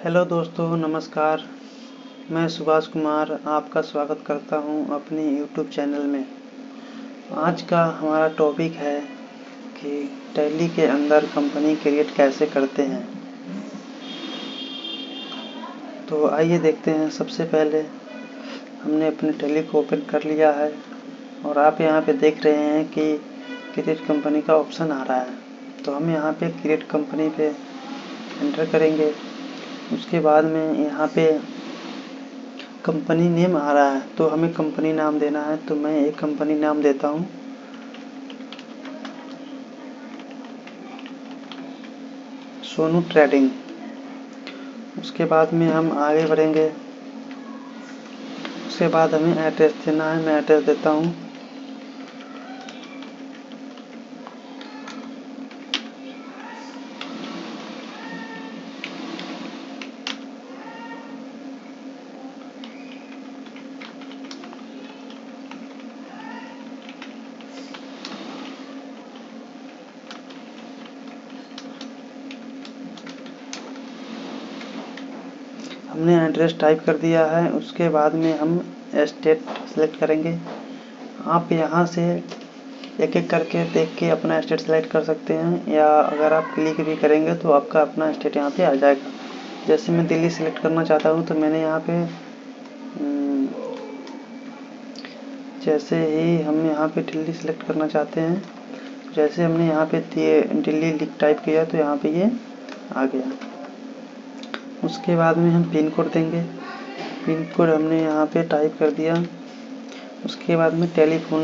Hello दोस्तों, नमस्कार। मैं सुभाष कुमार आपका स्वागत करता हूं अपने यूट्यूब चैनल में। आज का हमारा टॉपिक है कि टैली के अंदर कंपनी क्रिएट कैसे करते हैं। तो आइए देखते हैं। सबसे पहले हमने अपने टैली को ओपन कर लिया है और आप यहां पे देख रहे हैं कि क्रिएट कंपनी का ऑप्शन आ रहा है। तो हम यहां पे क्रिएट कंपनी पे एंटर करेंगे। उसके बाद में यहाँ पे कंपनी नेम आ रहा है, तो हमें कंपनी नाम देना है। तो मैं एक कंपनी नाम देता हूँ, सोनू ट्रेडिंग। उसके बाद में हम आगे बढ़ेंगे। उसके बाद हमें एड्रेस देना है, मैं एड्रेस देता हूँ। हमने एड्रेस टाइप कर दिया है। उसके बाद में हम स्टेट सेलेक्ट करेंगे। आप यहाँ से एक एक करके देख के अपना स्टेट सेलेक्ट कर सकते हैं, या अगर आप क्लिक भी करेंगे तो आपका अपना स्टेट यहाँ पे आ जाएगा। जैसे मैं दिल्ली सेलेक्ट करना चाहता हूँ, तो मैंने यहाँ पे जैसे ही हम यहाँ पे दिल्ली सेलेक्ट करना चाहते हैं, जैसे हमने यहाँ पे दिल्ली टाइप किया तो यहाँ पे ये आ गया। उसके बाद में हम पिन कोड देंगे। पिन कोड हमने यहाँ पे टाइप कर दिया। उसके बाद में टेलीफोन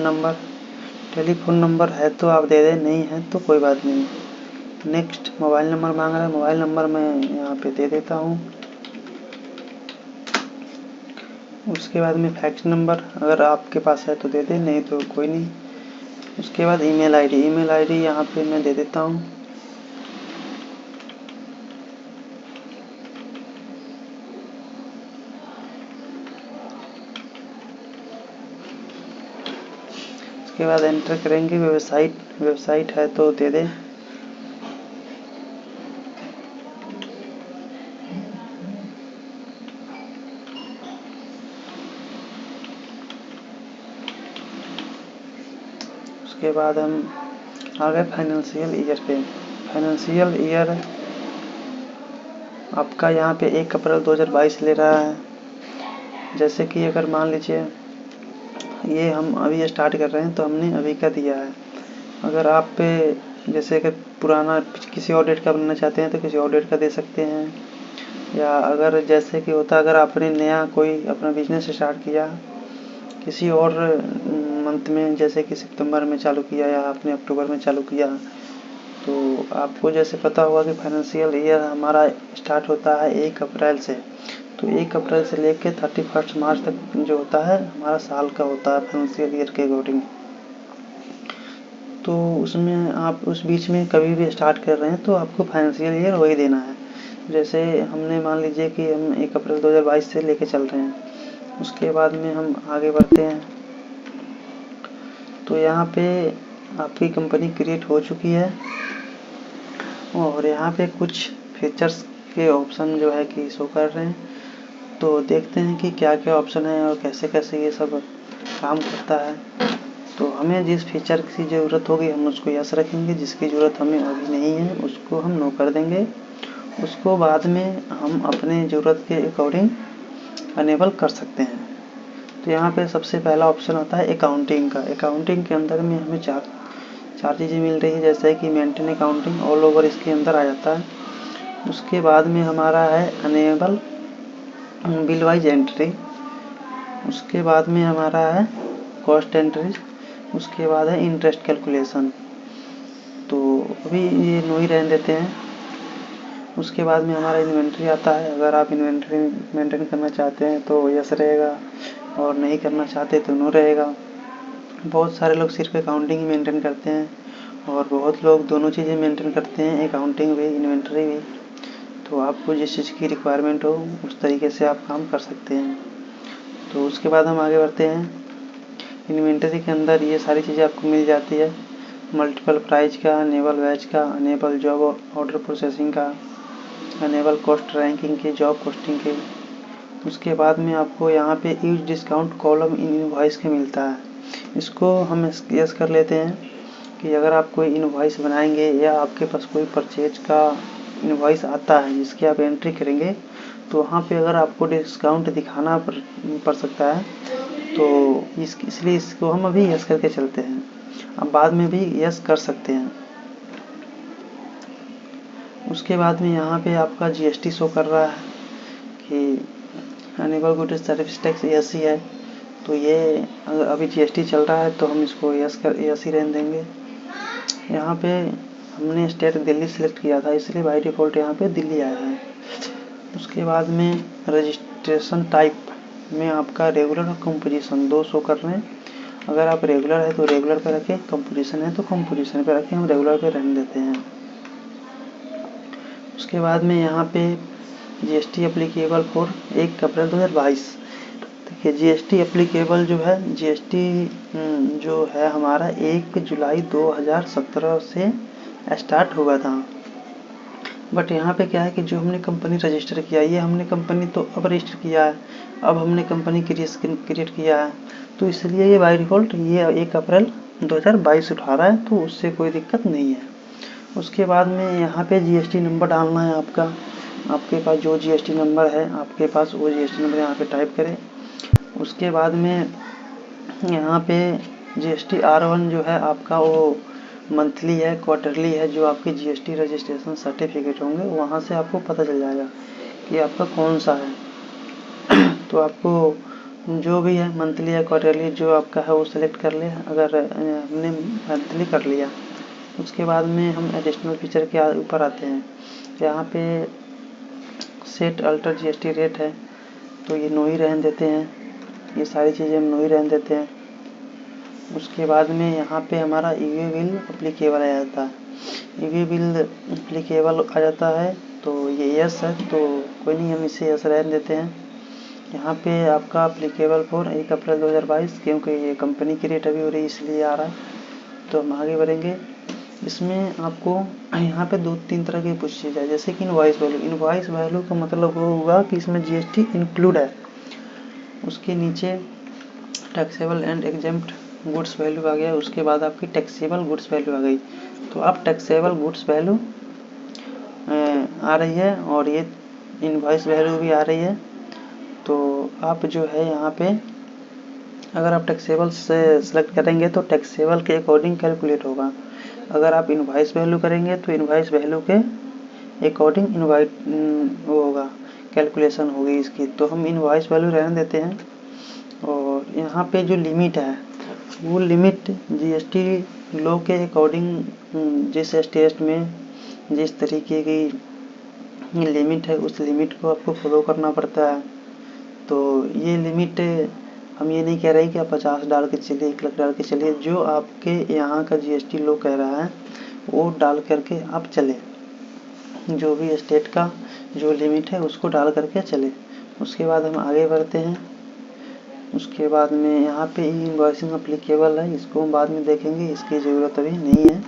नंबर है तो आप दे दें, नहीं है तो कोई बात नहीं। नेक्स्ट मोबाइल नंबर मांग रहा है, मोबाइल नंबर मैं यहाँ पे दे देता हूँ। उसके बाद में फैक्स नंबर अगर आपके पास है तो दे दें, नहीं तो कोई नहीं। उसके बाद ईमेल आईडी यहाँ पे मैं दे देता हूँ। उसके बाद एंटर करेंगे। वेबसाइट है तो दे दें। उसके बाद हम आ गए फाइनेंशियल ईयर पे। फाइनेंशियल ईयर आपका यहाँ पे 1 अप्रैल 2022 ले रहा है। जैसे कि अगर मान लीजिए ये हम अभी स्टार्ट कर रहे हैं तो हमने अभी का दिया है। अगर आप पे जैसे कि पुराना किसी और डेट का बनाना चाहते हैं तो किसी और डेट का दे सकते हैं, या अगर जैसे कि होता अगर आपने नया कोई अपना बिजनेस स्टार्ट किया किसी और मंथ में, जैसे कि सितंबर में चालू किया या आपने अक्टूबर में चालू किया, तो आपको जैसे पता होगा कि फाइनेंशियल ईयर हमारा स्टार्ट होता है 1 अप्रैल से। तो 1 अप्रैल से लेकर 31 मार्च तक जो होता है हमारा साल का होता है फाइनेंशियल ईयर के अकॉर्डिंग। तो उसमें आप उस बीच में कभी भी स्टार्ट कर रहे हैं तो आपको फाइनेंशियल ईयर वही देना है। जैसे हमने मान लीजिए कि हम 1 अप्रैल 2022 से लेके चल रहे हैं। उसके बाद में हम आगे बढ़ते हैं। तो यहाँ पे आपकी कंपनी क्रिएट हो चुकी है और यहाँ पे कुछ फीचर्स के ऑप्शन जो है कि शो कर रहे हैं। तो देखते हैं कि क्या क्या ऑप्शन है और कैसे कैसे ये सब काम करता है। तो हमें जिस फीचर की ज़रूरत होगी हम उसको यस रखेंगे, जिसकी ज़रूरत हमें अभी नहीं है उसको हम नो कर देंगे। उसको बाद में हम अपने ज़रूरत के अकॉर्डिंग अनेबल कर सकते हैं। तो यहाँ पे सबसे पहला ऑप्शन आता है अकाउंटिंग का। अकाउंटिंग के अंदर में हमें चार चीज़ें मिल रही है, जैसे कि मेंटेन अकाउंटिंग ऑल ओवर इसके अंदर आ जाता है। उसके बाद में हमारा है अनेबल बिल वाइज एंट्री। उसके बाद में हमारा है कॉस्ट एंट्री। उसके बाद है इंटरेस्ट कैलकुलेशन। तो अभी ये नो ही रहने देते हैं। उसके बाद में हमारा इन्वेंट्री आता है। अगर आप इन्वेंट्री मेंटेन करना चाहते हैं तो यस रहेगा, और नहीं करना चाहते तो नो रहेगा। बहुत सारे लोग सिर्फ अकाउंटिंग ही मेंटेन करते हैं और बहुत लोग दोनों चीज़ें मेंटेन करते हैं, अकाउंटिंग भी इन्वेंट्री भी। तो आपको जिस चीज़ की रिक्वायरमेंट हो उस तरीके से आप काम कर सकते हैं। तो उसके बाद हम आगे बढ़ते हैं। इन्वेंटरी के अंदर ये सारी चीज़ें आपको मिल जाती है, मल्टीपल प्राइस का, अनेबल बैच का, अनेबल जॉब ऑर्डर प्रोसेसिंग का। अनेबल कॉस्ट रैंकिंग के, जॉब पोस्टिंग के। उसके बाद में आपको यहाँ पे use discount column in invoice के मिलता है। इसको हम यस कर लेते हैं कि अगर आप कोई इनवॉइस बनाएंगे या आपके पास कोई परचेज का इनवॉइस आता है जिसकी आप एंट्री करेंगे, तो वहाँ पे अगर आपको डिस्काउंट दिखाना पड़ सकता है, तो इसलिए इसको हम अभी यस करके चलते हैं। अब बाद में भी यस कर सकते हैं। उसके बाद में यहाँ पे आपका जीएसटी शो कर रहा है कि enable goods service tax yes ही है, तो ये अभी जीएसटी चल रहा है तो हम इसको यस ही रहने देंगे। यहाँ पे हमने स्टेट दिल्ली सेलेक्ट किया था, इसलिए बाय डिफ़ॉल्ट यहाँ पे दिल्ली आया है। उसके बाद में रजिस्ट्रेशन टाइप में आपका रेगुलर और कंपोजिशन दो शो कर रहे हैं। अगर आप रेगुलर है तो रेगुलर पे रखें, कंपोजिशन है तो कंपोजिशन पे रखें, हम रेगुलर पे रहने देते हैं। उसके बाद में यहाँ पे जीएसटी एप्लीकेबल फॉर 1 अप्रैल 2022। देखिए जीएसटी एप्लीकेबल जो है, जीएसटी जो है हमारा 1 जुलाई 2017 से स्टार्ट हुआ था। बट यहाँ पे क्या है कि जो हमने कंपनी रजिस्टर किया, ये हमने कंपनी तो अब रजिस्टर किया है, अब हमने कंपनी क्रिएट किया है, तो इसलिए ये बाय डिफ़ॉल्ट ये 1 अप्रैल 2022 उठा रहा है, तो उससे कोई दिक्कत नहीं है। उसके बाद में यहाँ पे जीएसटी नंबर डालना है आपका। आपके पास जो जीएसटी नंबर है आपके पास, वो जीएसटी नंबर यहाँ पे टाइप करें। उसके बाद में यहाँ पे जीएसटी R1 जो है आपका, वो मंथली है, क्वार्टरली है, जो आपके जीएसटी रजिस्ट्रेशन सर्टिफिकेट होंगे वहाँ से आपको पता चल जाएगा कि आपका कौन सा है। तो आपको जो भी है मंथली या क्वार्टरली जो आपका है वो सिलेक्ट कर ले। अगर हमने मंथली कर लिया, उसके बाद में हम एडिशनल फीचर के ऊपर आते हैं। यहाँ पे सेट अल्टर जीएसटी रेट है, तो ये नो ही रहने देते हैं, ये सारी चीज़ें हम नो ही रहने देते हैं। उसके बाद में यहाँ पे हमारा ईवी बिल एप्लीकेबल आ जाता है। ईवी बिल एप्लीकेबल आ जाता है तो ये यस है, तो कोई नहीं, हम इसे यस रहने देते हैं। यहाँ पे आपका एप्लीकेबल फॉर 1 अप्रैल 2022, क्योंकि ये कंपनी की रेट अभी हो रही है इसलिए आ रहा है, तो हम आगे बढ़ेंगे। इसमें आपको यहाँ पे 2-3 तरह की पूछ चीज़ है, जैसे कि इनवॉइस वैल्यू। इनवॉइस वैल्यू का मतलब वो होगा कि इसमें जीएसटी इंक्लूड है। उसके नीचे taxable and exempt goods value आ गया। उसके बाद आपकी टैक्सेबल गुड्स वैल्यू आ गई, तो अब टैक्सेबल गुड्स वैल्यू आ रही है और ये इनवॉइस वैल्यू भी आ रही है। तो आप जो है यहाँ पे अगर आप टैक्सेबल से सेलेक्ट करेंगे तो टैक्सेबल के अकॉर्डिंग कैलकुलेट होगा। अगर आप इनवॉइस वैल्यू करेंगे तो इनवॉइस वैल्यू के अकॉर्डिंग वो होगा, कैलकुलेशन होगी इसकी। तो हम इनवॉइस वैल्यू रहने देते हैं। और यहाँ पे जो लिमिट है वो लिमिट जीएसटी लॉ के अकॉर्डिंग जिस स्टेट में जिस तरीके की लिमिट है उस लिमिट को आपको फॉलो करना पड़ता है। तो ये लिमिट हम ये नहीं कह रहे कि आप 50 डाल के चलिए, 1 लाख डाल के चलिए, जो आपके यहाँ का जीएसटी लॉ कह रहा है वो डाल करके आप चले, जो भी स्टेट का जो लिमिट है उसको डाल करके चले। उसके बाद हम आगे बढ़ते हैं। उसके बाद में यहाँ पे ई इनवॉइसिंग एप्लीकेबल है, इसको हम बाद में देखेंगे, इसकी ज़रूरत अभी नहीं है।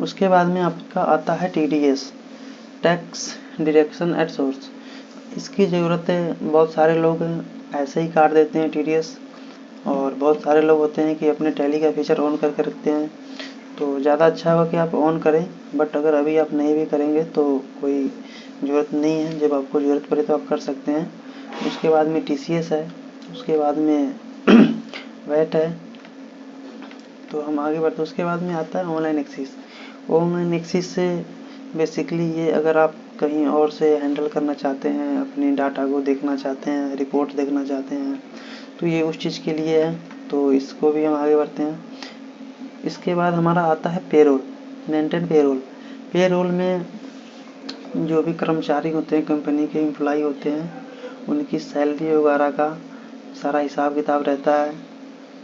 उसके बाद में आपका आता है TDS, tax deduction at source. इसकी ज़रूरत है, बहुत सारे लोग ऐसे ही काट देते हैं टीडीएस, और बहुत सारे लोग होते हैं कि अपने टैली का फीचर ऑन करके रखते हैं। तो ज़्यादा अच्छा होगा कि आप ऑन करें, बट अगर अभी आप नहीं भी करेंगे तो कोई ज़रूरत नहीं है, जब आपको ज़रूरत पड़े तो आप कर सकते हैं। उसके बाद में टीसीएस है, उसके बाद में वैट है, तो हम आगे बढ़ते हैं। उसके बाद में आता है ऑनलाइन एक्सेस। ऑनलाइन एक्सेस से बेसिकली ये अगर आप कहीं और से हैंडल करना चाहते हैं, अपने डाटा को देखना चाहते हैं, रिपोर्ट देखना चाहते हैं, तो ये उस चीज़ के लिए है, तो इसको भी हम आगे बढ़ते हैं। इसके बाद हमारा आता है पेरोल, मेंटेन पेरोल। पेरोल में जो भी कर्मचारी होते हैं, कंपनी के एम्प्लॉय होते हैं, उनकी सैलरी वगैरह का सारा हिसाब किताब रहता है,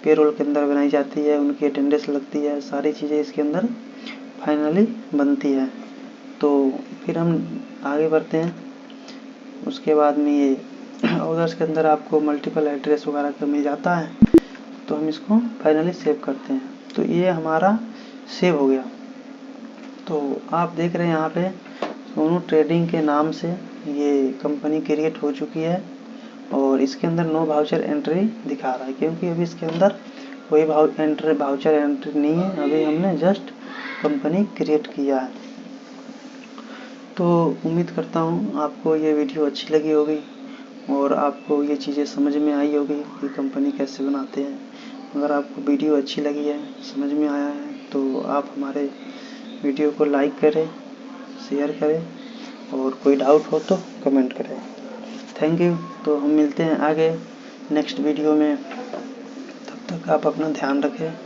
पेरोल के अंदर बनाई जाती है, उनकी अटेंडेंस लगती है, सारी चीज़ें इसके अंदर फाइनली बनती है। तो फिर हम आगे बढ़ते हैं। उसके बाद में ये ऑर्डर्स के अंदर आपको मल्टीपल एड्रेस वगैरह का मिल जाता है, तो हम इसको फाइनली सेव करते हैं। तो ये हमारा सेव हो गया। तो आप देख रहे हैं यहाँ पे सोनू ट्रेडिंग के नाम से ये कंपनी क्रिएट हो चुकी है और इसके अंदर नो वाउचर एंट्री दिखा रहा है, क्योंकि अभी इसके अंदर कोई वाउचर एंट्री नहीं है। अभी हमने जस्ट कंपनी क्रिएट किया है। तो उम्मीद करता हूँ आपको ये वीडियो अच्छी लगी होगी और आपको ये चीज़ें समझ में आई होगी कि कंपनी कैसे बनाते हैं। अगर आपको वीडियो अच्छी लगी है, समझ में आया है, तो आप हमारे वीडियो को लाइक करें, शेयर करें और कोई डाउट हो तो कमेंट करें। Thank you. तो हम मिलते हैं आगे नेक्स्ट वीडियो में। तब तक आप अपना ध्यान रखें।